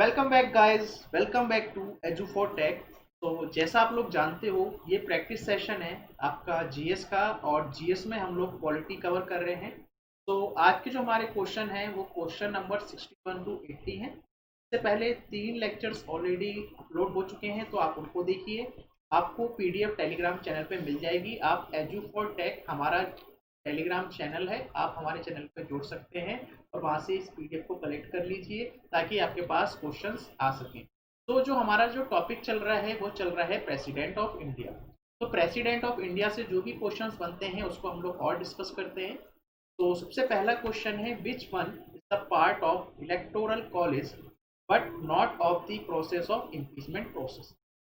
Welcome back guys, welcome back to Edu for tech. तो जैसा आप लोग जानते हो, ये प्रैक्टिस सेशन है आपका जीएस का। और जीएस में हम लोग पॉलिटी कवर कर रहे हैं। तो आज के जो हमारे क्वेश्चन हैं वो क्वेश्चन नंबर 61 टू 80 हैं। इससे पहले 3 लेक्चर्स ऑलरेडी अपलोड हो चुके हैं, तो आप उनको देखिए। आपको पीडीएफ टेलीग्राम चैनल पे मिल जाएगी। आप एजू फॉर टेक हमारा टेलीग्राम चैनल है, आप हमारे चैनल पे जुड़ सकते हैं और वहाँ से इस पीडीएफ को कलेक्ट कर लीजिए ताकि आपके पास क्वेश्चंस आ सकें। तो जो हमारा जो टॉपिक चल रहा है वो चल रहा है प्रेसिडेंट ऑफ इंडिया। तो प्रेसिडेंट ऑफ इंडिया से जो भी क्वेश्चंस बनते हैं उसको हम लोग और डिस्कस करते हैं। तो सबसे पहला क्वेश्चन है, which one is the part of electoral college but not of the process of impeachment process.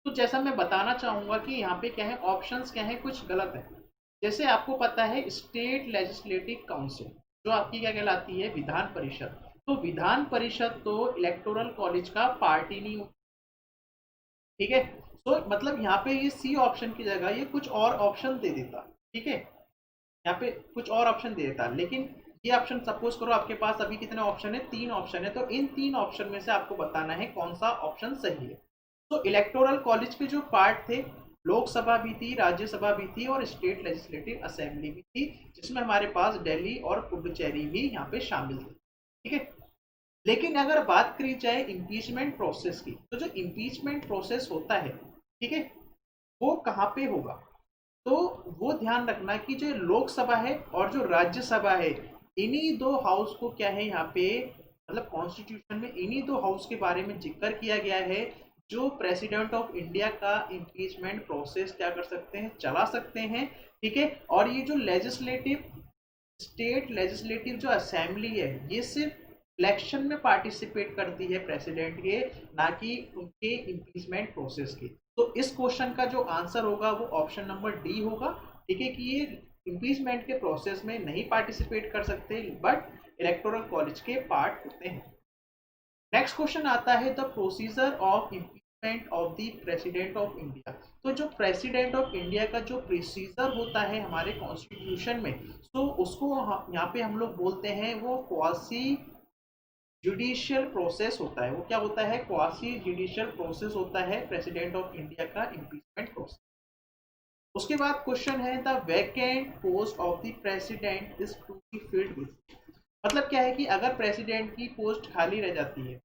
तो जैसा मैं बताना चाहूंगा कि यहाँ पे क्या है, ऑप्शंस क्या है, कुछ गलत है। जैसे आपको पता है स्टेट लेजिस्लेटिव काउंसिल जो आपकी क्या कहलाती है, विधान परिषद। तो विधान परिषद तो इलेक्टोरल कॉलेज का पार्ट ही नहीं होता। ठीक है। तो मतलब यहाँ पे ये सी ऑप्शन की जगह ये कुछ और ऑप्शन दे देता। ठीक है, यहाँ पे कुछ और ऑप्शन दे देता, लेकिन ये ऑप्शन सपोज करो आपके पास अभी कितने ऑप्शन है, 3 ऑप्शन है। तो इन 3 ऑप्शन में से आपको बताना है कौन सा ऑप्शन सही है। तो इलेक्टोरल कॉलेज के जो पार्ट थे, लोकसभा भी थी, राज्यसभा भी थी और स्टेट लेजिस्लेटिव असेंबली भी थी, जिसमें हमारे पास दिल्ली और पुडुचेरी भी यहाँ पे शामिल थे। ठीक है। लेकिन अगर बात करी जाए इम्पीचमेंट प्रोसेस की, तो जो इम्पीचमेंट प्रोसेस होता है, ठीक है, वो कहाँ पे होगा। तो वो ध्यान रखना कि जो लोकसभा है और जो राज्यसभा है, इन्हीं दो हाउस को क्या है यहाँ पे, मतलब कॉन्स्टिट्यूशन में इन्हीं दो हाउस के बारे में जिक्र किया गया है जो प्रेसिडेंट ऑफ इंडिया का इम्पीचमेंट प्रोसेस क्या कर सकते हैं, चला सकते हैं। ठीक है। और ये जो लेजिस्लेटिव, स्टेट लेजिस्लेटिव जो असेंबली है, ये सिर्फ इलेक्शन में पार्टिसिपेट करती है प्रेसिडेंट के, ना कि उनके इम्पीचमेंट प्रोसेस के। तो इस क्वेश्चन का जो आंसर होगा वो ऑप्शन नंबर डी होगा। ठीक है, कि ये इम्पीचमेंट के प्रोसेस में नहीं पार्टिसिपेट कर सकते बट इलेक्टोरल कॉलेज के पार्ट होते हैं। नेक्स्ट क्वेश्चन आता है, the procedure of impeachment of the president of India. तो जो प्रेसिडेंट ऑफ इंडिया का जो प्रोसीजर होता है हमारे कॉन्स्टिट्यूशन में, तो उसको यहाँ पे हम लोग बोलते हैं वो क्वासी जुडिशियल प्रोसेस होता है। वो क्या होता है, क्वासी जुडिशियल प्रोसेस होता है प्रेसिडेंट ऑफ इंडिया का इम्पीचमेंट प्रोसेस। उसके बाद क्वेश्चन है, the vacant post of the president is to be filled with. मतलब क्या है कि अगर प्रेसिडेंट की पोस्ट खाली रह जाती है,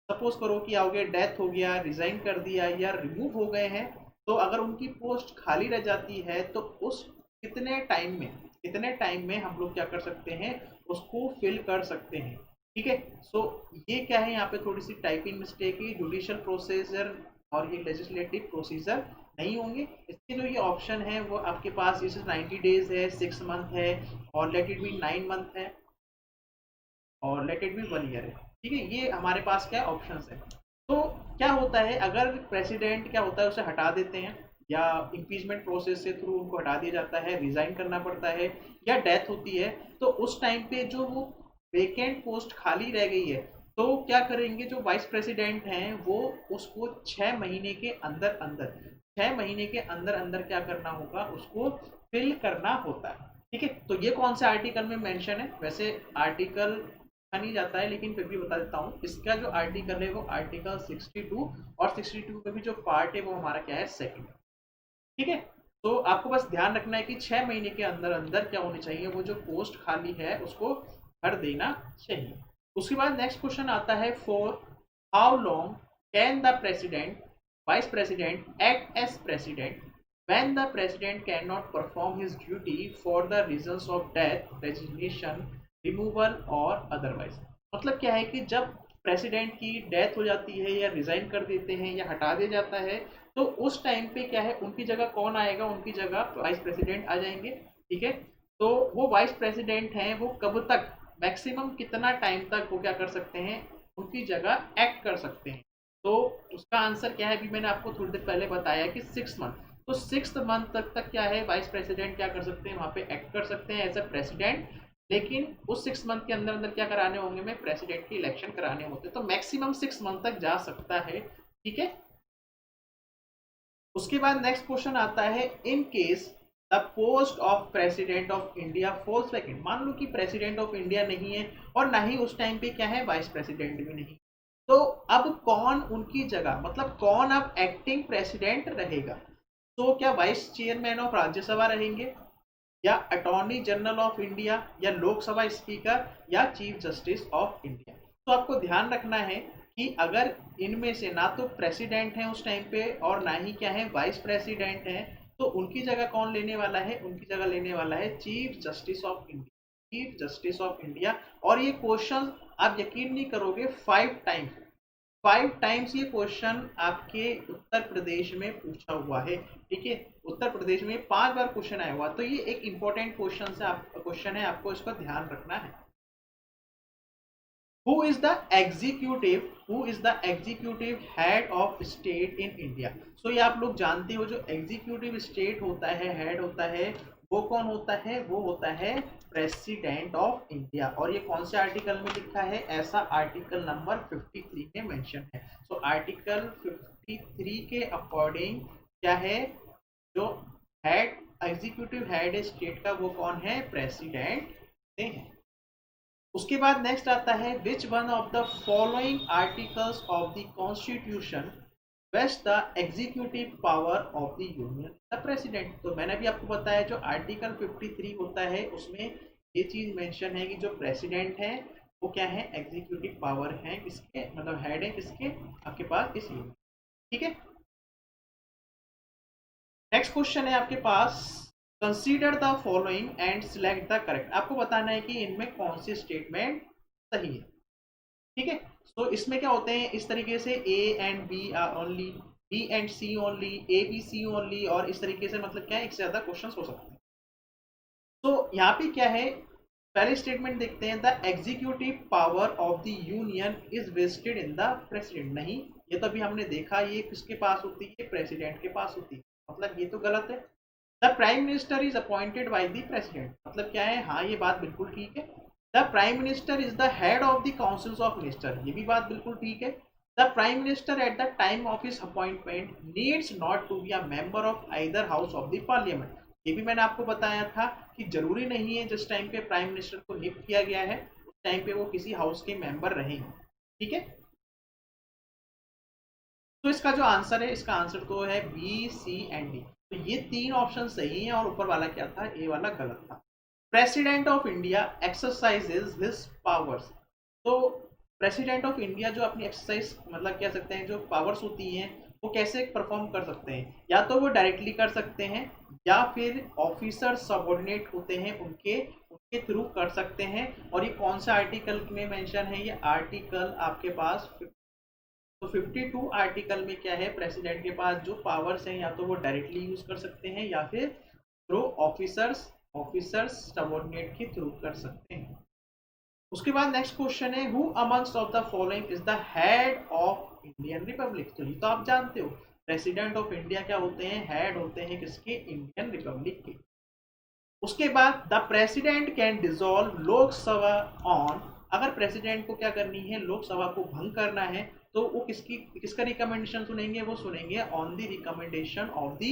सपोज करो कि आओगे, डेथ हो गया, रिजाइन कर दिया या रिमूव हो गए हैं, तो अगर उनकी पोस्ट खाली रह जाती है तो उस कितने टाइम में हम लोग क्या कर सकते हैं, उसको फिल कर सकते हैं। ठीक है। सो ये क्या है, यहाँ पे थोड़ी सी टाइपिंग मिस्टेक है। जुडिशियल प्रोसीजर और ये लेजिस्लेटिव प्रोसीजर नहीं होंगे। इसके जो ये ऑप्शन है वो आपके पास, जैसे 90 डेज है, 6 मंथ है, और लेट इट बी 9 मंथ है, और लेट इट बी 1 ईयर है। ठीक है, ये हमारे पास क्या ऑप्शंस है। तो क्या होता है, अगर प्रेसिडेंट क्या होता है उसे हटा देते हैं, या इम्पीचमेंट प्रोसेस से थ्रू उनको हटा दिया जाता है, रिजाइन करना पड़ता है, या डेथ होती है, तो उस टाइम पे जो वो वेकेंट पोस्ट खाली रह गई है, तो क्या करेंगे, जो वाइस प्रेसिडेंट हैं वो उसको 6 महीने के अंदर अंदर 6 महीने के अंदर अंदर क्या करना होगा, उसको फिल करना होता है। ठीक है। तो ये कौन से आर्टिकल में मेंशन है, वैसे आर्टिकल नहीं जाता है लेकिन फिर भी बता देता हूँ। इसका जो आर्टिकल है वो आर्टिकल 62, और 62 में भी जो पार्ट है वो हमारा क्या है, सेकंड। ठीक है। तो आपको बस ध्यान रखना है कि 6 महीने के अंदर अंदर क्या होनी चाहिए, वो जो पोस्ट खाली है उसको भर देना चाहिए। उसके बाद नेक्स्ट क्वेश्चन आता है, for how long can the president, vice president act as president when the president cannot perform his duty for the reasons of death, resignation, removal और otherwise। मतलब क्या है कि जब प्रेसिडेंट की डेथ हो जाती है या रिजाइन कर देते हैं या हटा दिया जाता है, तो उस टाइम पे क्या है, उनकी जगह कौन आएगा, उनकी जगह वाइस प्रेसिडेंट आ जाएंगे। ठीक है। तो वो वाइस प्रेसिडेंट हैं, वो कब तक, मैक्सिमम कितना टाइम तक वो क्या कर सकते हैं, उनकी जगह एक्ट कर सकते हैं। तो उसका आंसर क्या है, अभी मैंने आपको थोड़ी देर पहले बताया कि 6 मंथ। तो 6 मंथ तक क्या है, वाइस प्रेसिडेंट क्या कर सकते हैं, वहां पे एक्ट कर सकते हैं एज ए प्रेसिडेंट। लेकिन उस 6 मंथ के अंदर अंदर क्या कराने होंगे, में प्रेसिडेंट की इलेक्शन कराने होते हैं, तो मैक्सिमम 6 मंथ तक जा सकता है। ठीक है। उसके बाद नेक्स्ट क्वेश्चन आता है, in case the post of president of India falls vacant. मान लो कि प्रेसिडेंट ऑफ इंडिया नहीं है और ना ही उस टाइम पे क्या है, वाइस प्रेसिडेंट भी नहीं, तो अब कौन उनकी जगह, मतलब कौन अब एक्टिंग प्रेसिडेंट रहेगा? तो क्या वाइस चेयरमैन ऑफ राज्यसभा रहेंगे, या अटॉर्नी जनरल ऑफ इंडिया, या लोकसभा स्पीकर, या चीफ जस्टिस ऑफ इंडिया? तो आपको ध्यान रखना है कि अगर इनमें से ना तो प्रेसिडेंट है उस टाइम पे और ना ही क्या है वाइस प्रेसिडेंट है, तो उनकी जगह कौन लेने वाला है? उनकी जगह लेने वाला है chief justice of India, chief justice of India. और ये क्वेश्चन आप यकीन नहीं करोगे 5 टाइम्स, 5 टाइम्स ये क्वेश्चन आपके उत्तर प्रदेश में पूछा हुआ है। ठीक है, उत्तर प्रदेश में 5 बार क्वेश्चन आया हुआ, तो ये एक इंपॉर्टेंट क्वेश्चन है, आपको इसका ध्यान रखना है। Who is the executive head of state in India? So ये आप लोग जानते हो, जो एग्जीक्यूटिव स्टेट होता है, हेड होता है, वो कौन होता है? वो होता है प्रेसिडेंट ऑफ इंडिया। और ये कौन से आर्टिकल में लिखा है? ऐसा आर्टिकल नंबर 53 में मेंशन है। सो आर्टिकल 53 के अकॉर्डिंग क्या है, जो हेड एग्जीक्यूटिव हेड स्टेट का वो कौन है? प्रेसिडेंट है। उसके बाद नेक्स्ट आता है, which one of the following articles of the constitution vest the executive power of the union the president? तो मैंने भी आपको बताया जो आर्टिकल 53 होता है उसमें ये चीज मेंशन है कि जो प्रेसिडेंट है वो क्या है? एग्जीक्यूटिव पावर है किसके, मतलब हेड है किसके? आपके पास इस यूनियन। ठीक है, नेक्स्ट क्वेश्चन है आपके पास, consider the following and select the correct. आपको बताना है कि इनमें कौन सी स्टेटमेंट सही है। ठीक है, तो इसमें क्या होते हैं, इस तरीके से A and B are only, B and C only, A B C only, और इस तरीके से मतलब क्या है, एक से ज्यादा क्वेश्चन हो सकते हैं। तो यहाँ पे क्या है, पहले स्टेटमेंट देखते हैं, the executive power of the union is vested in the president. नहीं, ये तो अभी हमने देखा, ये किसके पास होती है? प्रेसिडेंट के पास होती है, मतलब ये तो गलत है। The prime minister is appointed by the president, मतलब क्या है? हाँ, ये बात बिल्कुल ठीक है। The prime minister is the head of the councils of minister, ये भी बात बिल्कुल ठीक है। The prime minister at the time of his appointment needs not to be a member of either house of the parliament, ये भी मैंने आपको बताया था कि जरूरी नहीं है जिस टाइम पे प्राइम मिनिस्टर को नियुक्त किया गया है उस टाइम पे वो किसी हाउस के मेंबर रहेंगे। ठीक है, तो इसका जो आंसर है, इसका आंसर तो है बी, सी एंड डी। तो ये 3 ऑप्शन सही हैं और ऊपर वाला क्या था? ए वाला गलत था। President of India exercises his powers. तो प्रेसिडेंट ऑफ इंडिया जो अपनी एक्सरसाइज, मतलब कह सकते हैं जो पावर्स होती हैं, वो कैसे परफॉर्म कर सकते हैं? या तो वो डायरेक्टली कर सकते हैं, या फिर ऑफिसर सबऑर्डिनेट होते हैं उनके उनके थ्रू कर सकते हैं। और ये कौन सा आर्टिकल में मेंशन है? ये आर्टिकल आपके पास तो 52 आर्टिकल में क्या है, प्रेसिडेंट के पास जो पावर्स हैं या तो वो डायरेक्टली यूज कर सकते हैं या फिर थ्रू ऑफिसर्स सबऑर्डिनेट के थ्रू कर सकते हैं। उसके बाद नेक्स्ट क्वेश्चन है, who amongst of the following is the head of Indian Republic? तो ये तो आप जानते हो, प्रेसिडेंट ऑफ इंडिया क्या होते हैं? हेड होते हैं किसके? इंडियन रिपब्लिक के। उसके बाद the president can dissolve Lok Sabha on, अगर प्रेसिडेंट को क्या करनी है? लोकसभा को भंग करना है, तो वो किसका रिकमेंडेशन सुनेंगे? वो सुनेंगे on the recommendation of the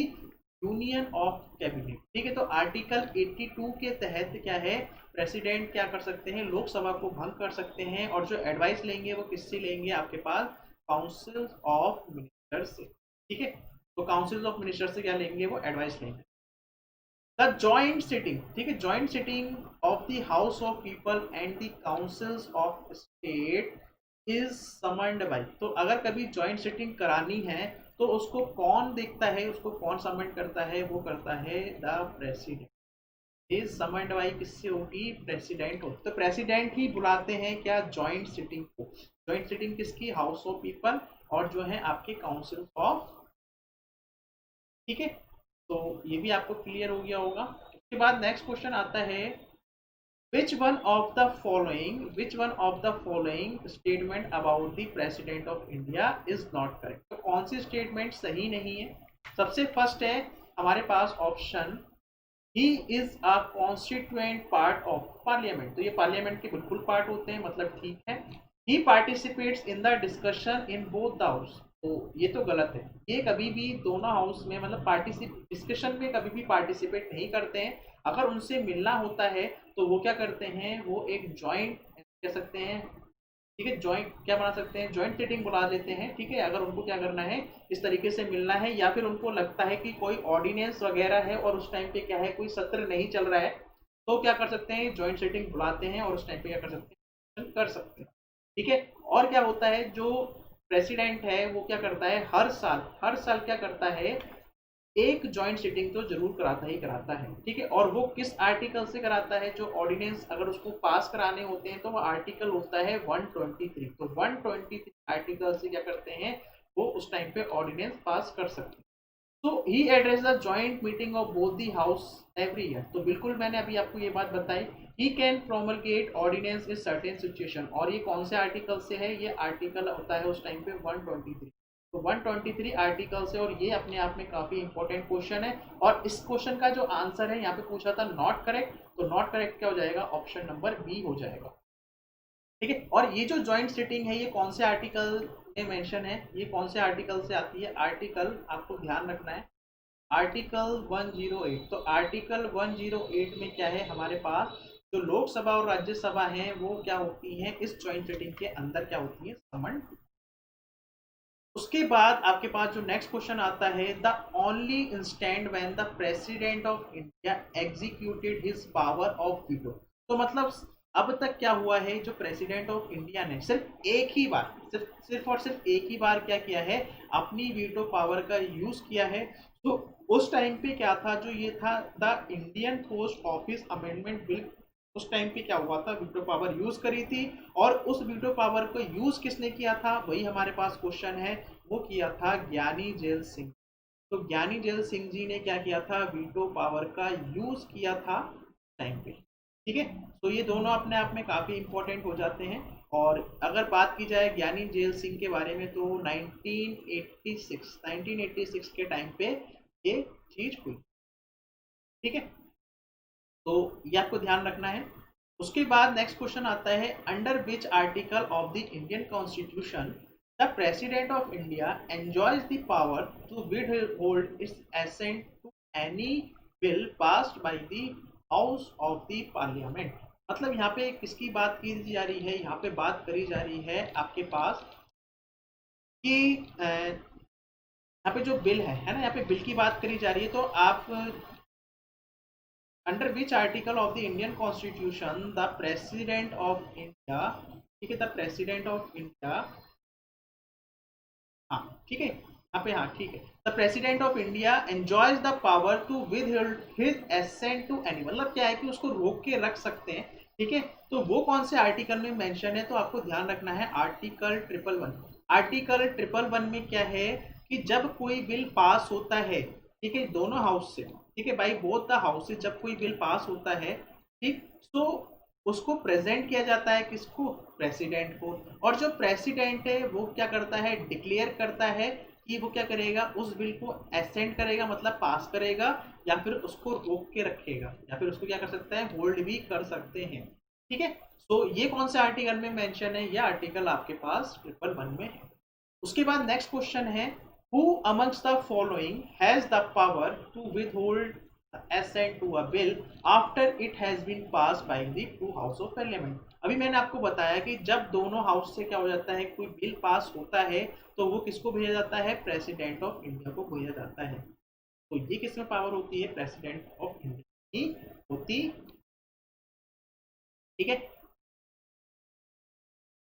union of cabinet. ठीक है, तो आर्टिकल 82 के तहत क्या है, प्रेसिडेंट क्या कर सकते हैं? लोकसभा को भंग कर सकते हैं, और जो एडवाइस लेंगे वो किससे लेंगे? आपके पास काउंसिल ऑफ मिनिस्टर से। ठीक है, तो काउंसिल ऑफ मिनिस्टर से क्या लेंगे? वो एडवाइस लेंगे। द जॉइंट सिटिंग, ठीक है, joint sitting of the house of people and the councils of state is summoned by. तो अगर कभी जॉइंट सिटिंग करानी है तो उसको कौन देखता है? उसको कौन समन्ड करता है? वो करता है the president. Is summoned by किससे होगी? प्रेसिडेंट हो, तो प्रेसिडेंट ही बुलाते हैं क्या? जॉइंट सिटिंग को। जॉइंट सिटिंग किसकी? हाउस ऑफ पीपल और जो है आपके काउंसिल ऑफ। ठीक है, तो ये भी आपको क्लियर हो गया होगा। उसके बाद नेक्स्ट क्वेश्चन आता है, which one of the following statement about the president of India is not correct? तो कौन सी स्टेटमेंट सही नहीं है? सबसे फर्स्ट है हमारे पास option, he is a constituent part of parliament. तो ये पार्लियामेंट के बिल्कुल पार्ट होते हैं, मतलब ठीक है। He participates in the discussion in both the house, तो ये तो गलत है। ये कभी भी दोनों हाउस में, मतलब डिस्कशन में कभी भी पार्टिसिपेट नहीं करते हैं। अगर उनसे मिलना होता है तो वो क्या करते हैं? वो एक जॉइंट कह सकते हैं ठीक है, ज्वाइंट क्या बना सकते हैं, ज्वाइंट सिटिंग बुला लेते हैं। ठीक है, अगर उनको क्या करना है, इस तरीके से मिलना है, या फिर उनको लगता है कि कोई ऑर्डिनेंस वगैरह है और उस टाइम पे क्या है, कोई सत्र नहीं चल रहा है, तो क्या कर सकते हैं, ज्वाइंट सिटिंग बुलाते हैं और उस टाइम पे क्या कर सकते हैं, कर सकते हैं। ठीक है, और क्या होता है, जो प्रेसिडेंट है वो क्या करता है, हर साल क्या करता है, एक जॉइंट सिटिंग तो जरूर कराता ही कराता है। ठीक है, और वो किस आर्टिकल से कराता है, जो ऑर्डिनेंस अगर उसको पास कराने होते हैं तो वो आर्टिकल होता है 123। तो 123 आर्टिकल से क्या करते हैं, वो उस टाइम पे ऑर्डिनेंस पास कर सकते हैं। तो he address the joint meeting of both the house every year. तो बिल्कुल मैंने अभी आपको ये बात बताई, he can promulgate ordinance in certain situation. और ये कौन से आर्टिकल से है, ये आर्टिकल होता है उस टाइम पे 123। तो 123 आर्टिकल से, और ये अपने आप में काफी इंपॉर्टेंट क्वेश्चन है। और इस क्वेश्चन का जो आंसर है यहाँ पे पूछा था नॉट करेक्ट, तो नॉट करेक्ट क्या हो जाएगा, ऑप्शन नंबर बी हो जाएगा। ठीक है, और ये जो जॉइंट सिटिंग है ये कौन से आर्टिकल में मेंशन है, ये कौन से आर्टिकल से आती है, आर्टिकल आपको ध्यान रखना है, आर्टिकल 108। तो आर्टिकल 108 में क्या है, हमारे पास जो लोकसभा और राज्यसभा हैं वो क्या होती हैं, इस जॉइंट सिटिंग के अंदर क्या होती है, समन। उसके बाद आपके पास जो नेक्स्ट क्वेश्चन आता है, the only instant when the president of India executed his power of veto. तो मतलब अब तक क्या हुआ है, जो प्रेसिडेंट ऑफ इंडिया ने सिर्फ एक ही बार, सिर्फ एक ही बार क्या किया है, अपनी वीटो पावर का यूज किया है। तो उस टाइम पे क्या था, जो ये था the Indian post office amendment bill, उस टाइम पे क्या हुआ था, वीटो पावर यूज करी थी। और उस वीटो पावर को यूज किसने किया था, वही हमारे पास क्वेश्चन है, वो किया था ज्ञानी जेल सिंह। तो ज्ञानी जेल सिंह जी ने क्या किया था, वीटो पावर का यूज किया था टाइम पे। ठीक है, तो ये दोनों अपने आप में काफी इंपॉर्टेंट हो जाते हैं। और अगर बात की जाए ज्ञानी जेल सिंह के बारे में, तो 1986 के टाइम पे ये चीज हुई। ठीक है, तो ये आपको ध्यान रखना है। उसके बाद नेक्स्ट क्वेश्चन आता है, under which article of the Indian constitution the president of India enjoys the power to withhold its assent to any bill passed by the house of the parliament. मतलब यहाँ पे किसकी बात की जा रही है, यहाँ पे बात करी जा रही है आपके पास कि यहाँ पे जो बिल है ना, यहाँ पे बिल की बात करी जा रही है। तो आप under which article of the Indian constitution the president of India, ठीक है, द प्रेसिडेंट ऑफ इंडिया, हाँ ठीक है, यहाँ पे हाँ ठीक है, the president of India enjoys the power to with his assent to any, मतलब क्या है कि उसको रोक के रख सकते हैं। ठीक है, तो वो कौन से आर्टिकल में मेंशन है, तो आपको ध्यान रखना है आर्टिकल 111। आर्टिकल 111 में क्या है कि जब कोई बिल पास होता है, ठीक है, दोनों हाउस से, ठीक है भाई, बोथ द हाउस से जब कोई बिल पास होता है, ठीक, तो उसको प्रेजेंट किया जाता है किसको, प्रेसिडेंट को। और जो प्रेसिडेंट है वो क्या करता है, डिक्लेयर करता है कि वो क्या करेगा, उस बिल को एसेंट करेगा, मतलब पास करेगा, या फिर उसको रोक के रखेगा, या फिर उसको क्या कर सकता है, होल्ड भी कर सकते हैं। ठीक है, तो ये कौन से आर्टिकल में मेंशन है, ये आर्टिकल आपके पास 111 में है। उसके बाद नेक्स्ट क्वेश्चन है, who amongst the following has the power to withhold assent to a bill after it has been passed by the two house of parliament। अभी मैंने आपको बताया कि जब दोनों हाउस से क्या हो जाता है, कोई बिल पास होता है, तो वो किसको भेजा जाता है, प्रेसिडेंट ऑफ इंडिया को भेजा जाता है। तो ये किसमें पावर होती है, प्रेसिडेंट ऑफ इंडिया की होती। ठीक है,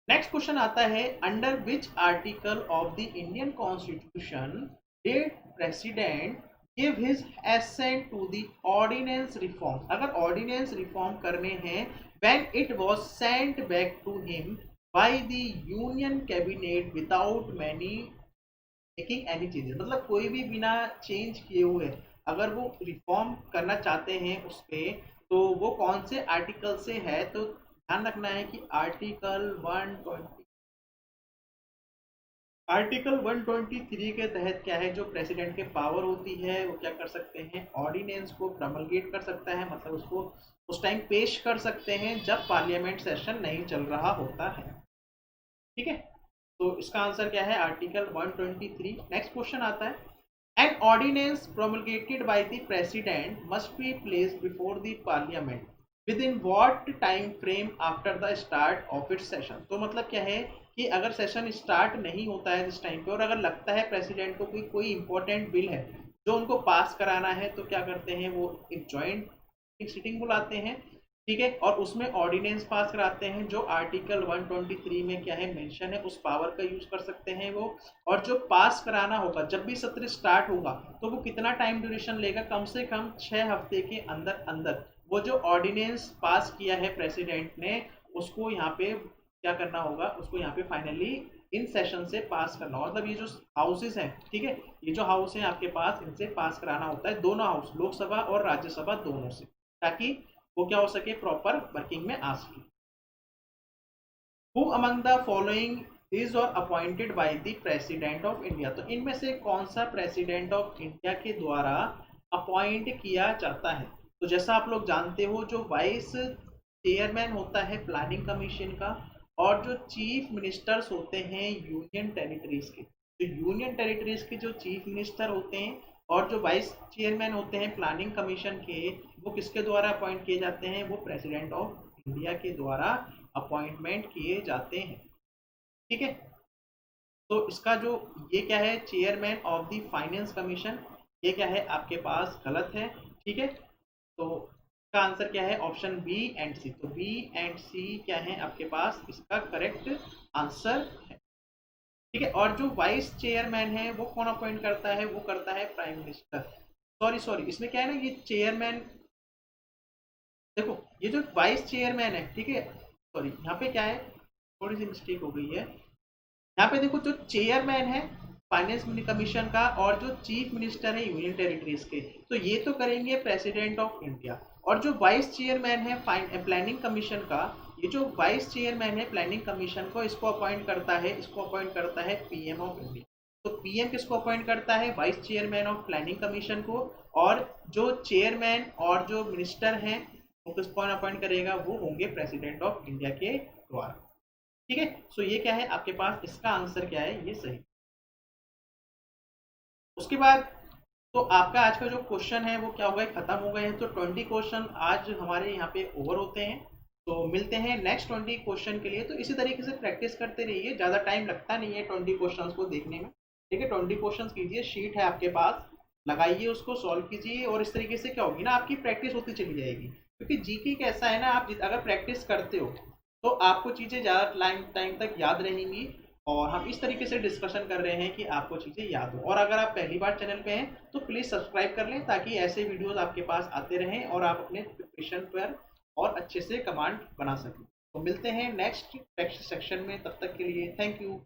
नेक्स्ट क्वेश्चन आता है, under which article of the Indian constitution did president give his assent to the ordinance reform. अगर ऑर्डिनेंस रिफॉर्म करने हैं, when it was sent back to him by the union cabinet without many making any changes, मतलब कोई भी बिना change किए हुए अगर वो रिफॉर्म करना चाहते हैं उस पे, तो वो कौन से आर्टिकल से है, तो ध्यान रखना है कि आर्टिकल 123 के तहत क्या है, जो प्रेसिडेंट के पावर होती है वो क्या कर सकते हैं, ऑर्डिनेंस को प्रमलगेट कर सकता है, मतलब उसको उस टाइम पेश कर सकते हैं जब पार्लियामेंट सेशन नहीं चल रहा होता है। ठीक है, तो इसका आंसर क्या है, आर्टिकल 123। नेक्स्ट क्वेश्चन आता है, an ordinance promulgated by the president must be placed before the parliament within what time frame after the start of its session. तो मतलब क्या है कि अगर सेशन स्टार्ट नहीं होता है जिस टाइम पे और अगर लगता है प्रेसिडेंट को कोई इंपॉर्टेंट बिल है जो उनको पास कराना है, तो क्या करते हैं वो एक जॉइंट सिटिंग बुलाते हैं, ठीक है, और उसमें ऑर्डिनेंस पास कराते हैं जो आर्टिकल 123 में क्या है मेंशन है, उस पावर का यूज कर सकते हैं वो। और जो पास कराना होगा जब भी सत्र स्टार्ट होगा तो वो कितना टाइम ड्यूरेशन लेगा, कम से कम 6 हफ्ते के अंदर अंदर वो जो ऑर्डिनेंस पास किया है प्रेसिडेंट ने उसको यहाँ पे क्या करना होगा, उसको यहाँ पे फाइनली इन सेशन से पास करना। मतलब ये जो हाउसेस हैं, ठीक है, ये जो हाउस है आपके पास, इनसे पास कराना होता है, दोनों हाउस लोकसभा और राज्यसभा दोनों से, ताकि वो क्या हो सके, प्रॉपर वर्किंग में आ सके। Who among the following is और appointed by the president of India. तो इनमें से कौन सा प्रेसिडेंट ऑफ इंडिया के द्वारा अपॉइंट किया जाता है। तो जैसा आप लोग जानते हो जो वाइस चेयरमैन होता है प्लानिंग कमीशन का, और जो चीफ मिनिस्टर्स होते हैं यूनियन टेरिटरीज के, तो यूनियन टेरिटरीज के जो चीफ मिनिस्टर होते हैं और जो वाइस चेयरमैन होते हैं प्लानिंग कमीशन के, वो किसके द्वारा अपॉइंट किए जाते हैं, वो प्रेसिडेंट ऑफ इंडिया के द्वारा अपॉइंटमेंट किए जाते हैं, ठीक है। तो इसका जो ये क्या है, chairman of the finance commission, ये क्या है आपके पास गलत है, ठीक है। तो इसका आंसर क्या है, ऑप्शन बी एंड सी। तो बी एंड सी क्या है आपके पास इसका करेक्ट आंसर है, ठीक है। और जो वाइस चेयरमैन है वो कौन अपॉइंट करता है, वो करता है प्राइम मिनिस्टर। सॉरी सॉरी, इसमें क्या है ना, ये चेयरमैन, देखो ये जो वाइस चेयरमैन है, ठीक है, सॉरी यहाँ पे क्या है, थोड़ी सी मिस्टेक हो गई है। यहाँ पे देखो जो चेयरमैन है फाइनेंस कमीशन का और जो चीफ मिनिस्टर है यूनियन टेरिटरीज के, तो ये तो करेंगे प्रेसिडेंट ऑफ इंडिया। और जो वाइस चेयरमैन है प्लानिंग कमीशन का, ये जो वाइस चेयरमैन है प्लानिंग कमीशन को, इसको अपॉइंट करता है, इसको अपॉइंट करता है पीएम ऑफ इंडिया। तो पीएम किसको अपॉइंट करता है, vice chairman of planning commission को, और जो चेयरमैन और जो मिनिस्टर हैं वो किसको अपॉइंट करेगा, वो होंगे प्रेसिडेंट ऑफ इंडिया के द्वारा, ठीक है। सो ये क्या है आपके पास, इसका आंसर क्या है, ये सही। उसके बाद तो आपका आज का जो क्वेश्चन है वो क्या हो गए, खत्म हो गए हैं। तो 20 क्वेश्चन आज हमारे यहाँ पे ओवर होते हैं। तो मिलते हैं नेक्स्ट 20 क्वेश्चन के लिए। तो इसी तरीके से प्रैक्टिस करते रहिए, ज़्यादा टाइम लगता नहीं है 20 क्वेश्चन को देखने में, ठीक है। 20 क्वेश्चन कीजिए, शीट है आपके पास, लगाइए, उसको सॉल्व कीजिए, और इस तरीके से क्या होगी ना, आपकी प्रैक्टिस होती चली जाएगी। क्योंकि जीके कैसा है ना, आप अगर प्रैक्टिस करते हो तो आपको चीज़ें ज़्यादा टाइम तक याद रहेंगी। और हम इस तरीके से डिस्कशन कर रहे हैं कि आपको चीज़ें याद हो। और अगर आप पहली बार चैनल पे हैं तो प्लीज़ सब्सक्राइब कर लें, ताकि ऐसे वीडियोस आपके पास आते रहें और आप अपने प्रिपरेशन पर और अच्छे से कमांड बना सकें। तो मिलते हैं नेक्स्ट सेक्शन में, तब तक के लिए थैंक यू।